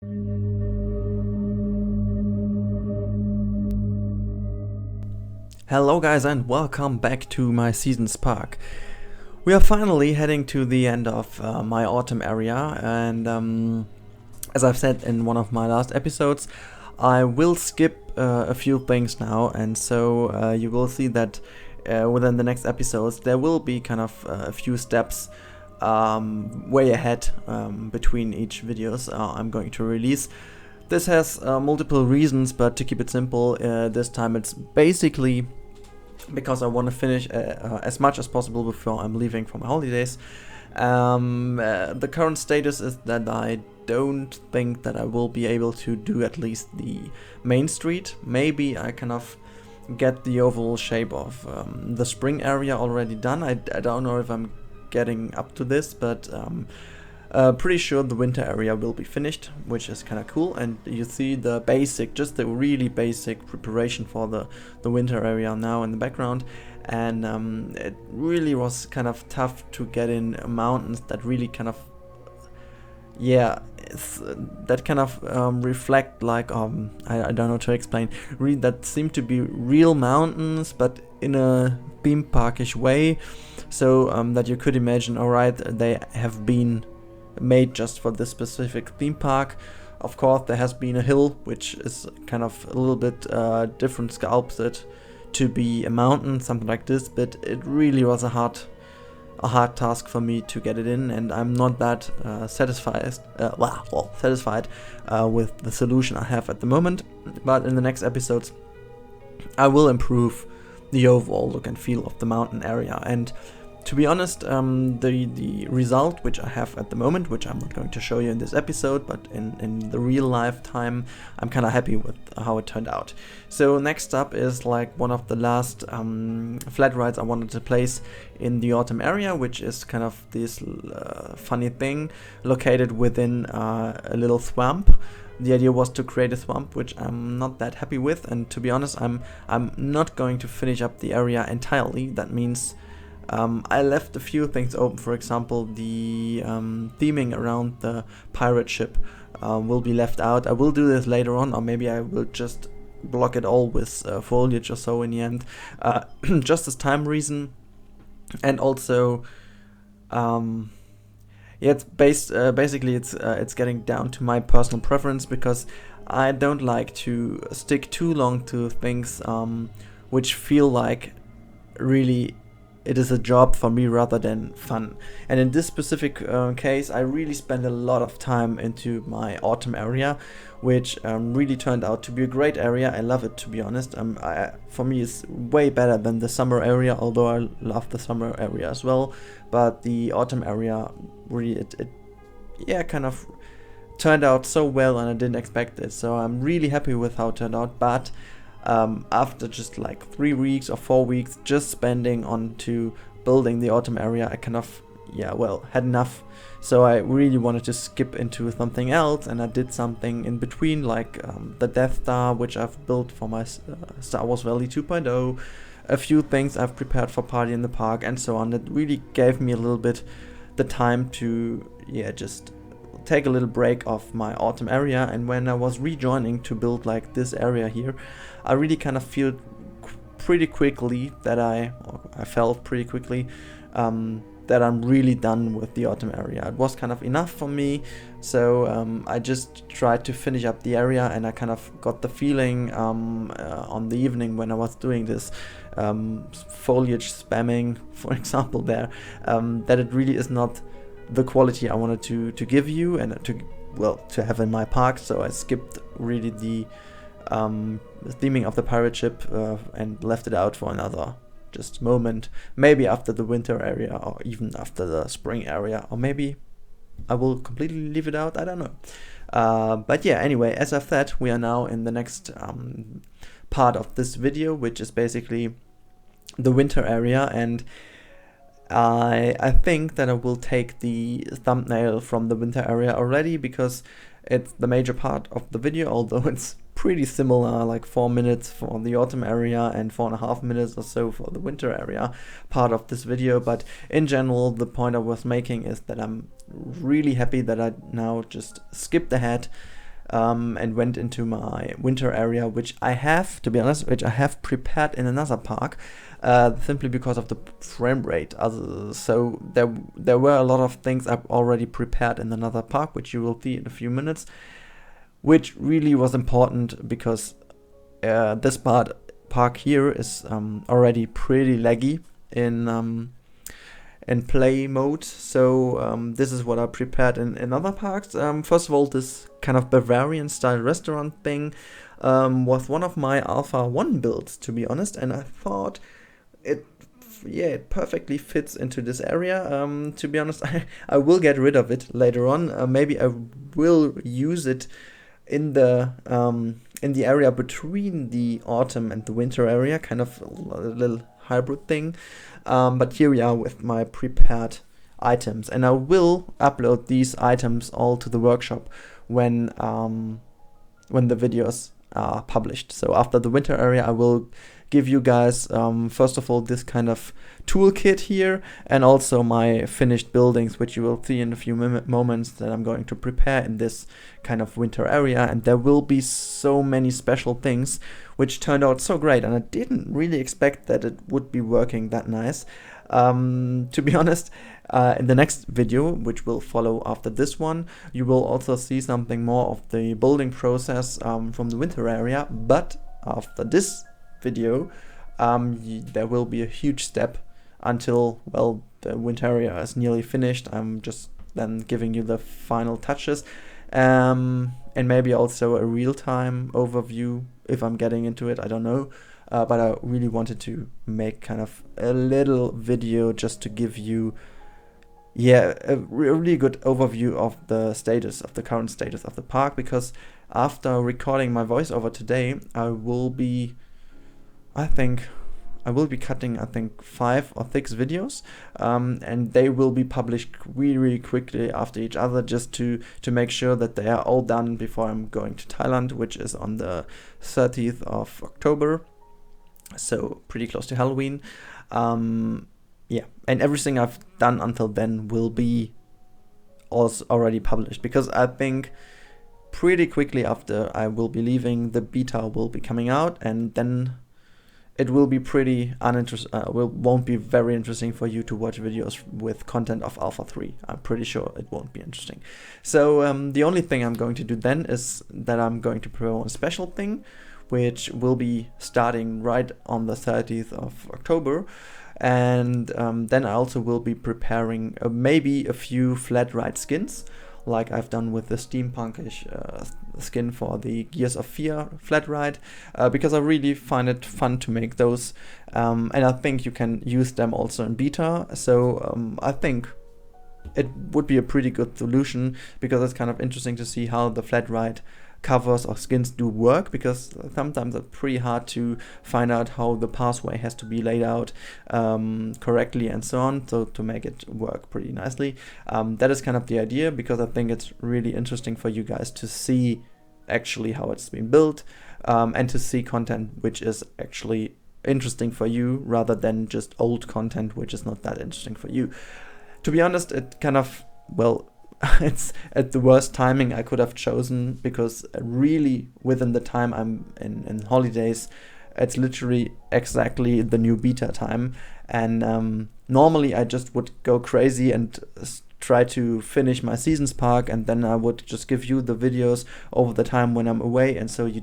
Hello guys and welcome back to my Season Spark. We are finally heading to the end of my autumn area, and as I've said in one of my last episodes, I will skip a few things now, and so you will see that within the next episodes there will be kind of a few steps way ahead between each videos I'm going to release. This has multiple reasons, but to keep it simple, this time it's basically because I want to finish as much as possible before I'm leaving for my holidays. The current status is that I don't think that I will be able to do at least the main street. Maybe I kind of get the overall shape of the spring area already done. I don't know if I'm getting up to this, but pretty sure the winter area will be finished, which is kind of cool. And you see the basic, just the really basic preparation for the winter area now in the background. And it really was kind of tough to get in mountains that really kind of, that kind of reflect like, I don't know to explain, really that seem to be real mountains, but in a theme parkish way, so that you could imagine, alright, they have been made just for this specific theme park. Of course, there has been a hill which is kind of a little bit different sculpted to be a mountain, something like this, but it really was a hard task for me to get it in, and I'm not that satisfied with the solution I have at the moment. But in the next episodes I will improve the overall look and feel of the mountain area. And to be honest, the result which I have at the moment, which I'm not going to show you in this episode, but in the real life time, I'm kind of happy with how it turned out. So next up is like one of the last flat rides I wanted to place in the autumn area, which is kind of this funny thing located within a little swamp. The idea was to create a swamp, which I'm not that happy with, and to be honest, I'm not going to finish up the area entirely. That means I left a few things open. For example, the theming around the pirate ship will be left out. I will do this later on, or maybe I will just block it all with foliage or so in the end, just as time reason. And also, it's basically it's getting down to my personal preference, because I don't like to stick too long to things which feel like really it is a job for me rather than fun. And in this specific case, I really spent a lot of time into my autumn area, which really turned out to be a great area. I love it, to be honest. For me, it's way better than the summer area, although I love the summer area as well. But the autumn area really, it kind of turned out so well, and I didn't expect it. So I'm really happy with how it turned out. But after just like 3 weeks or 4 weeks just spending on to building the autumn area, I kind of had enough. So I really wanted to skip into something else, and I did something in between, like the Death Star, which I've built for my Star Wars Valley 2.0, a few things I've prepared for Party in the Park, and so on. That really gave me a little bit the time to just take a little break off my autumn area. And when I was rejoining to build like this area here, I really kind of feel pretty quickly that I felt pretty quickly that I'm really done with the autumn area. It was kind of enough for me, so I just tried to finish up the area, and I kind of got the feeling on the evening when I was doing this foliage spamming, for example, there, that it really is not the quality I wanted to give you and to have in my park. So I skipped really the theming of the pirate ship and left it out for another just moment, maybe after the winter area or even after the spring area, or maybe I will completely leave it out, I don't know. But yeah, anyway, as I've said, we are now in the next part of this video, which is basically the winter area, and I think that I will take the thumbnail from the winter area already, because it's the major part of the video, although it's pretty similar, like 4 minutes for the autumn area and 4.5 minutes or so for the winter area part of this video. But in general, the point I was making is that I'm really happy that I now just skipped ahead and went into my winter area, which I have, to be honest, which I have prepared in another park, simply because of the frame rate. So there were a lot of things I've already prepared in another park, which you will see in a few minutes, which really was important because this park here is already pretty laggy in play mode. So this is what I prepared in other parks. First of all, this kind of Bavarian style restaurant thing was one of my Alpha 1 builds, to be honest, and I thought it perfectly fits into this area. To be honest, I will get rid of it later on. Maybe I will use it in the area between the autumn and the winter area, kind of a little hybrid thing. But here we are with my prepared items, and I will upload these items all to the workshop when the videos are published. So after the winter area, I will give you guys first of all this kind of toolkit here, and also my finished buildings, which you will see in a few moments, that I'm going to prepare in this kind of winter area. And there will be so many special things which turned out so great, and I didn't really expect that it would be working that nice. To be honest, in the next video, which will follow after this one, you will also see something more of the building process from the winter area. But after this video, there will be a huge step until, well, the winter area is nearly finished. I'm just then giving you the final touches, and maybe also a real-time overview if I'm getting into it, I don't know. But I really wanted to make kind of a little video just to give you a really good overview of the status, of the current status of the park, because after recording my voiceover today, I will be cutting 5 or 6 videos, and they will be published really quickly after each other, just to make sure that they are all done before I'm going to Thailand, which is on the 30th of October, so pretty close to Halloween. And everything I've done until then will be also already published, because I think pretty quickly after I will be leaving, the beta will be coming out, and then it will be pretty uninteresting. Won't be very interesting for you to watch videos with content of Alpha 3. I'm pretty sure it won't be interesting. So the only thing I'm going to do then is that I'm going to promote a special thing, which will be starting right on the 30th of October. And then I also will be preparing maybe a few flat ride skins, like I've done with the steampunkish skin for the Gears of Fear flat ride, because I really find it fun to make those, and I think you can use them also in beta. So I think it would be a pretty good solution, because it's kind of interesting to see how the flat ride covers or skins do work, because sometimes it's pretty hard to find out how the pathway has to be laid out correctly and so on, so to make it work pretty nicely. That is kind of the idea, because I think it's really interesting for you guys to see actually how it's been built, and to see content which is actually interesting for you, rather than just old content which is not that interesting for you. To be honest, it kind of, well, it's at the worst timing I could have chosen, because really within the time I'm in holidays, it's literally exactly the new beta time, and normally I just would go crazy and try to finish my seasons park, and then I would just give you the videos over the time when I'm away, and so you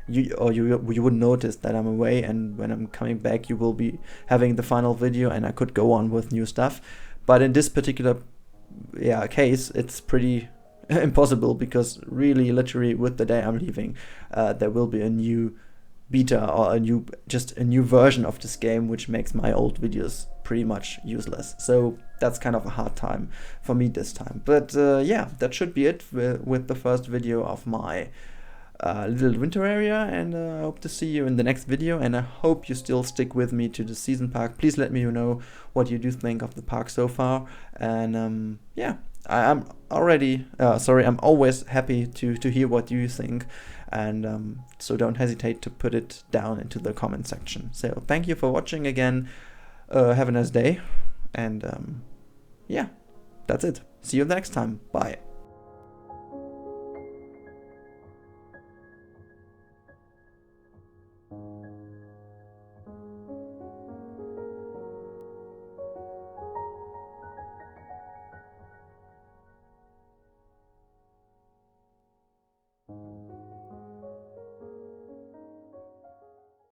wouldn't notice that I'm away, and when I'm coming back you will be having the final video, and I could go on with new stuff. But in this particular case, it's pretty impossible, because really literally with the day I'm leaving, there will be a new beta, or a new version of this game, which makes my old videos pretty much useless. So that's kind of a hard time for me this time. But that should be it with the first video of my little winter area, and I hope to see you in the next video, and I hope you still stick with me to the season park. Please let me know what you do think of the park so far, and I'm always happy to hear what you think, and so don't hesitate to put it down into the comment section. So thank you for watching again, have a nice day, and that's it. See you next time. Bye.